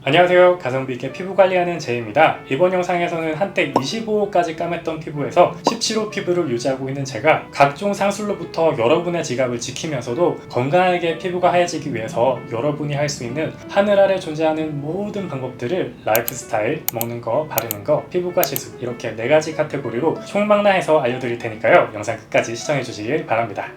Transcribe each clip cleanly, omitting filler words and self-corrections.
안녕하세요. 가성비 있게 피부 관리하는 제이입니다. 이번 영상에서는 한때 25호까지 까맸던 피부에서 17호 피부를 유지하고 있는 제가 각종 상술로부터 여러분의 지갑을 지키면서도 건강하게 피부가 하얘지기 위해서 여러분이 할 수 있는 하늘 아래 존재하는 모든 방법들을 라이프 스타일, 먹는 거, 바르는 거, 피부과 시술 이렇게 4가지 카테고리로 총망라해서 알려드릴 테니까요. 영상 끝까지 시청해 주시길 바랍니다.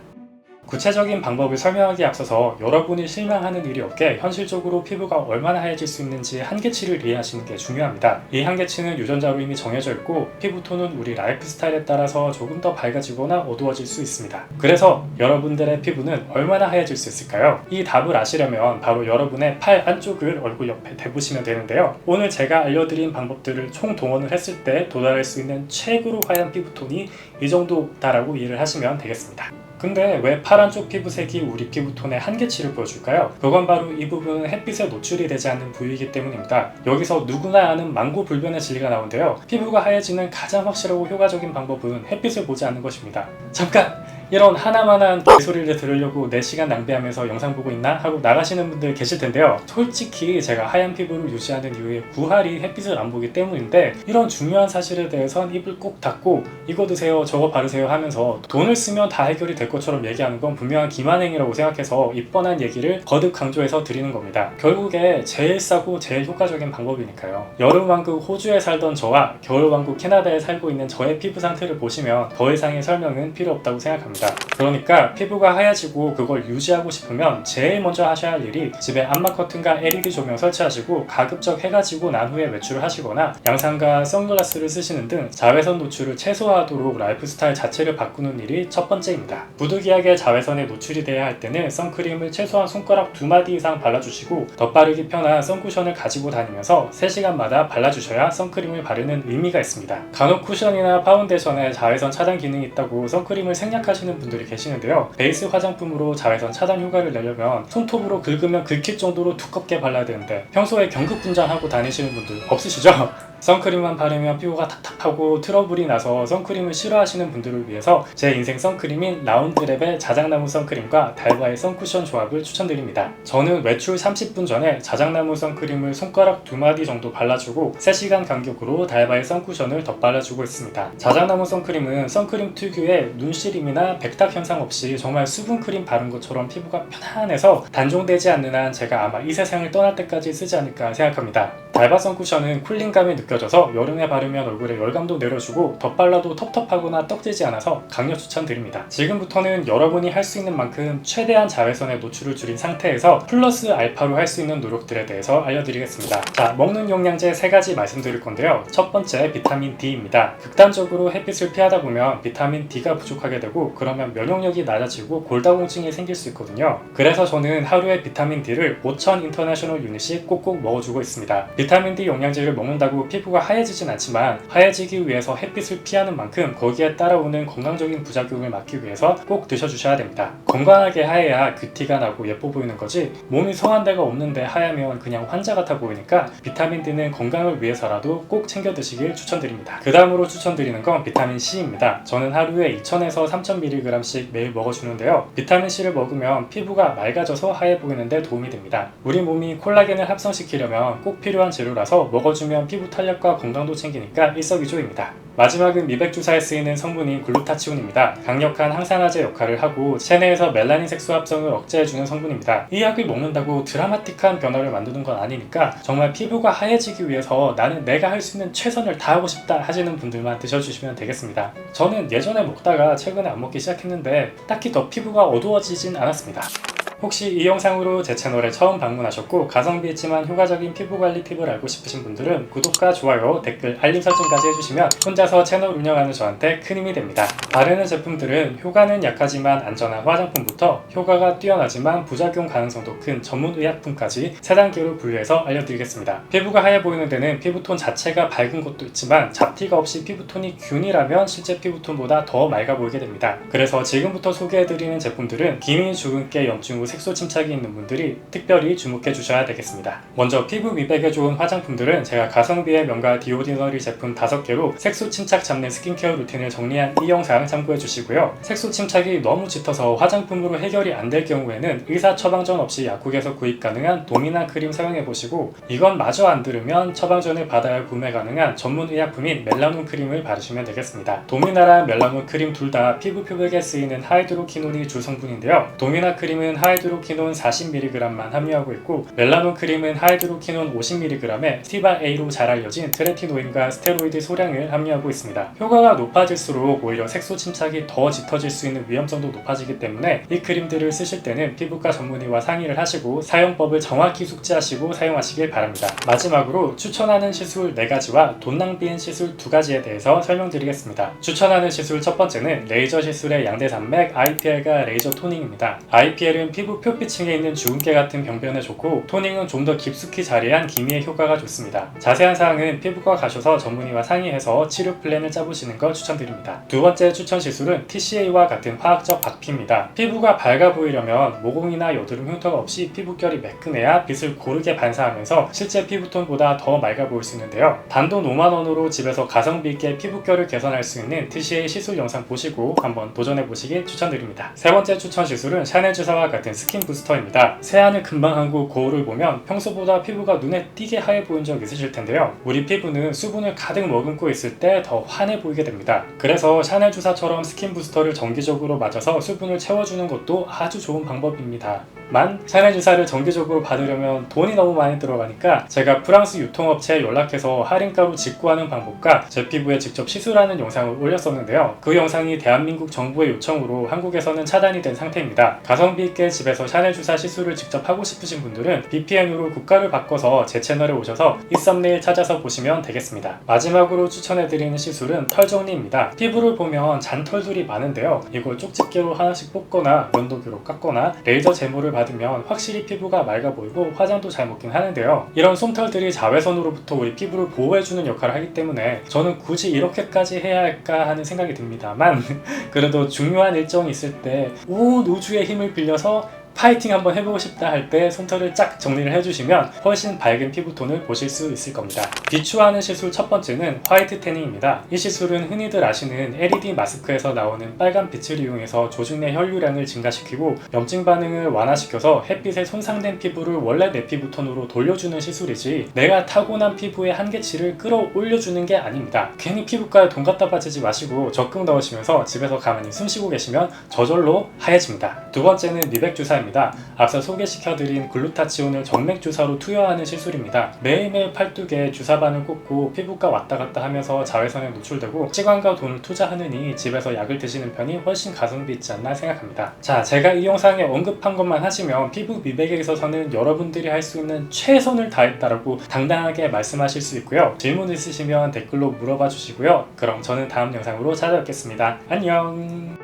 구체적인 방법을 설명하기에 앞서서 여러분이 실망하는 일이 없게 현실적으로 피부가 얼마나 하얘질 수 있는지 한계치를 이해하시는 게 중요합니다. 이 한계치는 유전자로 이미 정해져 있고 피부톤은 우리 라이프 스타일에 따라서 조금 더 밝아지거나 어두워질 수 있습니다. 그래서 여러분들의 피부는 얼마나 하얘질 수 있을까요? 이 답을 아시려면 바로 여러분의 팔 안쪽을 얼굴 옆에 대보시면 되는데요. 오늘 제가 알려드린 방법들을 총 동원을 했을 때 도달할 수 있는 최고로 하얀 피부톤이 이 정도다라고 이해를 하시면 되겠습니다. 근데 왜 파란 쪽 피부색이 우리 피부톤의 한계치를 보여줄까요? 그건 바로 이 부분은 햇빛에 노출이 되지 않는 부위이기 때문입니다. 여기서 누구나 아는 망고불변의 진리가 나오는데요. 피부가 하얘지는 가장 확실하고 효과적인 방법은 햇빛을 보지 않는 것입니다. 잠깐! 이런 하나만한 개소리를 들으려고 4시간 낭비하면서 영상 보고 있나? 하고 나가시는 분들 계실 텐데요. 솔직히 제가 하얀 피부를 유지하는 이유의 구할이 햇빛을 안 보기 때문인데 이런 중요한 사실에 대해선 입을 꼭 닫고 이거 드세요 저거 바르세요 하면서 돈을 쓰면 다 해결이 될 것처럼 얘기하는 건 분명한 기만행위라고 생각해서 이 뻔한 얘기를 거듭 강조해서 드리는 겁니다. 결국에 제일 싸고 제일 효과적인 방법이니까요. 여름왕국 호주에 살던 저와 겨울왕국 캐나다에 살고 있는 저의 피부 상태를 보시면 더 이상의 설명은 필요 없다고 생각합니다. 그러니까 피부가 하얘지고 그걸 유지하고 싶으면 제일 먼저 하셔야 할 일이 집에 암막 커튼과 LED 조명 설치하시고 가급적 해가 지고 난 후에 외출을 하시거나 양산과 선글라스를 쓰시는 등 자외선 노출을 최소화하도록 라이프 스타일 자체를 바꾸는 일이 첫 번째입니다. 부득이하게 자외선에 노출이 돼야 할 때는 선크림을 최소한 손가락 2마디 이상 발라주시고 덧바르기 편한 선쿠션을 가지고 다니면서 3시간마다 발라주셔야 선크림을 바르는 의미가 있습니다. 간혹 쿠션이나 파운데이션에 자외선 차단 기능이 있다고 선크림을 생략하시는 분들이 계시는데요. 베이스 화장품으로 자외선 차단 효과를 내려면 손톱으로 긁으면 긁힐 정도로 두껍게 발라야 되는데 평소에 경극 분장하고 다니시는 분들 없으시죠? 선크림만 바르면 피부가 탁탁하고 트러블이 나서 선크림을 싫어하시는 분들을 위해서 제 인생 선크림인 라운드랩의 자작나무 선크림과 달바의 선쿠션 조합을 추천드립니다. 저는 외출 30분 전에 자작나무 선크림을 손가락 2마디 정도 발라주고 3시간 간격으로 달바의 선쿠션을 덧발라주고 있습니다. 자작나무 선크림은 선크림 특유의 눈시림이나 백탁 현상 없이 정말 수분크림 바른 것처럼 피부가 편안해서 단종되지 않는 한 제가 아마 이 세상을 떠날 때까지 쓰지 않을까 생각합니다. 달바 선쿠션은 쿨링감이 느껴져서 여름에 바르면 얼굴에 열감도 내려주고 덧발라도 텁텁하거나 떡지지 않아서 강력 추천드립니다. 지금부터는 여러분이 할 수 있는 만큼 최대한 자외선의 노출을 줄인 상태에서 플러스 알파로 할 수 있는 노력들에 대해서 알려드리겠습니다. 자, 먹는 영양제 3가지 말씀드릴 건데요. 첫 번째 비타민 D입니다. 극단적으로 햇빛을 피하다 보면 비타민 D가 부족하게 되고 그러면 면역력이 낮아지고 골다공증이 생길 수 있거든요. 그래서 저는 하루에 비타민 D를 5000 인터내셔널 유닛씩 꼭꼭 먹어주고 있습니다. 비타민 D 영양제를 먹는다고 피부가 하얘지진 않지만 하얘지기 위해서 햇빛을 피하는 만큼 거기에 따라오는 건강적인 부작용을 막기 위해서 꼭 드셔주셔야 됩니다. 건강하게 하얘야 귀티가 나고 예뻐 보이는 거지 몸이 성한 데가 없는데 하얘면 그냥 환자 같아 보이니까 비타민 D는 건강을 위해서라도 꼭 챙겨 드시길 추천드립니다. 그 다음으로 추천드리는 건 비타민 C입니다. 저는 하루에 2000에서 3000mg씩 매일 먹어주는데요. 비타민 C를 먹으면 피부가 맑아져서 하얘 보이는데 도움이 됩니다. 우리 몸이 콜라겐을 합성시키려면 꼭 필요한 재료라서 먹어주면 피부 탄력과 건강도 챙기니까 일석이조입니다. 마지막은 미백 주사에 쓰이는 성분인 글루타치온입니다. 강력한 항산화제 역할을 하고 체내에서 멜라닌 색소 합성을 억제해주는 성분입니다. 이 약을 먹는다고 드라마틱한 변화를 만드는 건 아니니까 정말 피부가 하얘지기 위해서 나는 내가 할 수 있는 최선을 다하고 싶다 하시는 분들만 드셔주시면 되겠습니다. 저는 예전에 먹다가 최근에 안 먹기 시작했는데 딱히 더 피부가 어두워지진 않았습니다. 혹시 이 영상으로 제 채널에 처음 방문하셨고 가성비 있지만 효과적인 피부관리 팁을 알고 싶으신 분들은 구독과 좋아요, 댓글, 알림 설정까지 해주시면 혼자서 채널 운영하는 저한테 큰 힘이 됩니다. 바르는 제품들은 효과는 약하지만 안전한 화장품부터 효과가 뛰어나지만 부작용 가능성도 큰 전문 의약품까지 3단계로 분류해서 알려드리겠습니다. 피부가 하얘 보이는 데는 피부톤 자체가 밝은 것도 있지만 잡티가 없이 피부톤이 균일하면 실제 피부톤보다 더 맑아 보이게 됩니다. 그래서 지금부터 소개해드리는 제품들은 기미 주근깨 염증 후 색소 침착이 있는 분들이 특별히 주목해 주셔야 되겠습니다. 먼저 피부 미백에 좋은 화장품들은 제가 가성비의 명가 디오디너리 제품 5개로 색소 침착 잡는 스킨케어 루틴을 정리한 이 영상 참고해 주시고요. 색소 침착이 너무 짙어서 화장품으로 해결이 안 될 경우에는 의사 처방전 없이 약국에서 구입 가능한 도미나 크림 사용해 보시고, 이건 마저 안 들으면 처방전을 받아야 구매 가능한 전문 의약품인 멜라논 크림을 바르시면 되겠습니다. 도미나랑 멜라논 크림 둘 다 피부 표백에 쓰이는 하이드로키논이 주 성분인데요. 도미나 크림은 하이드로키논 40mg만 함유하고 있고, 멜라논 크림은 하이드로키논 50mg에 스티바 A로 잘 알려진 트레티노인과 스테로이드 소량을 함유하고 있습니다. 효과가 높아질수록 오히려 색소 침착이 더 짙어질 수 있는 위험성도 높아지기 때문에 이 크림들을 쓰실 때는 피부과 전문의와 상의를 하시고 사용법을 정확히 숙지하시고 사용하시길 바랍니다. 마지막으로 추천하는 시술 4가지와 돈 낭비인 시술 2가지에 대해서 설명드리겠습니다. 추천하는 시술 첫 번째는 레이저 시술의 양대산맥 IPL과 레이저 토닝입니다. IPL은 피부 표피층에 있는 주근깨 같은 병변에 좋고, 토닝은 좀 더 깊숙이 자리한 기미에 효과가 좋습니다. 자세한 사항은 피부과 가셔서 전문의와 상의해서 치료 플랜을 짜보시는 걸 추천드립니다. 두 번째 추천 시술은 TCA와 같은 화학적 박피입니다. 피부가 밝아 보이려면 모공이나 여드름 흉터가 없이 피부결이 매끈해야 빛을 고르게 반사하면서 실제 피부톤보다 더 맑아 보일 수 있는데요. 단돈 5만원으로 집에서 가성비 있게 피부결을 개선할 수 있는 TCA 시술 영상 보시고 한번 도전해 보시길 추천드립니다. 세 번째 추천 시술은 샤넬 주사와 같은 스킨 부스터입니다. 세안을 금방 하고 거울을 보면 평소보다 피부가 눈에 띄게 하얘 보인 적 있으실 텐데요. 우리 피부는 수분을 가득 머금고 있을 때 더 환해 보이게 됩니다. 그래서 샤넬 주사처럼 스킨 부스터를 정기적으로 맞아서 수분을 채워주는 것도 아주 좋은 방법입니다. 샤넬 주사를 정기적으로 받으려면 돈이 너무 많이 들어가니까 제가 프랑스 유통업체에 연락해서 할인가로 직구하는 방법과 제 피부에 직접 시술하는 영상을 올렸었는데요. 그 영상이 대한민국 정부의 요청으로 한국에서는 차단이 된 상태입니다. 가성비 있게 집에서 샤넬 주사 시술을 직접 하고 싶으신 분들은 VPN으로 국가를 바꿔서 제 채널에 오셔서 이 썸네일 찾아서 보시면 되겠습니다. 마지막으로 추천해드리는 시술은 털 정리입니다. 피부를 보면 잔털들이 많은데요. 이걸 쪽집게로 하나씩 뽑거나 면도기로 깎거나 레이저 제모를 받으면 확실히 피부가 맑아 보이고 화장도 잘 먹긴 하는데요. 이런 솜털들이 자외선으로부터 우리 피부를 보호해주는 역할을 하기 때문에 저는 굳이 이렇게까지 해야 할까 하는 생각이 듭니다만 그래도 중요한 일정이 있을 때 온 우주의 힘을 빌려서 파이팅 한번 해보고 싶다 할 때 솜털을 쫙 정리를 해주시면 훨씬 밝은 피부톤을 보실 수 있을 겁니다. 비추하는 시술 첫 번째는 화이트 태닝입니다. 이 시술은 흔히들 아시는 LED 마스크에서 나오는 빨간 빛을 이용해서 조직 내 혈류량을 증가시키고 염증 반응을 완화시켜서 햇빛에 손상된 피부를 원래 내 피부톤으로 돌려주는 시술이지, 내가 타고난 피부의 한계치를 끌어올려주는 게 아닙니다. 괜히 피부과에 돈 갖다 바치지 마시고 적금 넣으시면서 집에서 가만히 숨 쉬고 계시면 저절로 하얘집니다. 두 번째는 미백 주사입니다. 앞서 소개시켜드린 글루타치온을 정맥 주사로 투여하는 시술입니다. 매일매일 팔뚝에 주사바늘 꽂고 피부과 왔다 갔다 하면서 자외선에 노출되고 시간과 돈을 투자하느니 집에서 약을 드시는 편이 훨씬 가성비 있지 않나 생각합니다. 자, 제가 이 영상에 언급한 것만 하시면 피부 미백에 있어서는 여러분들이 할 수 있는 최선을 다했다라고 당당하게 말씀하실 수 있고요. 질문 있으시면 댓글로 물어봐 주시고요. 그럼 저는 다음 영상으로 찾아뵙겠습니다. 안녕.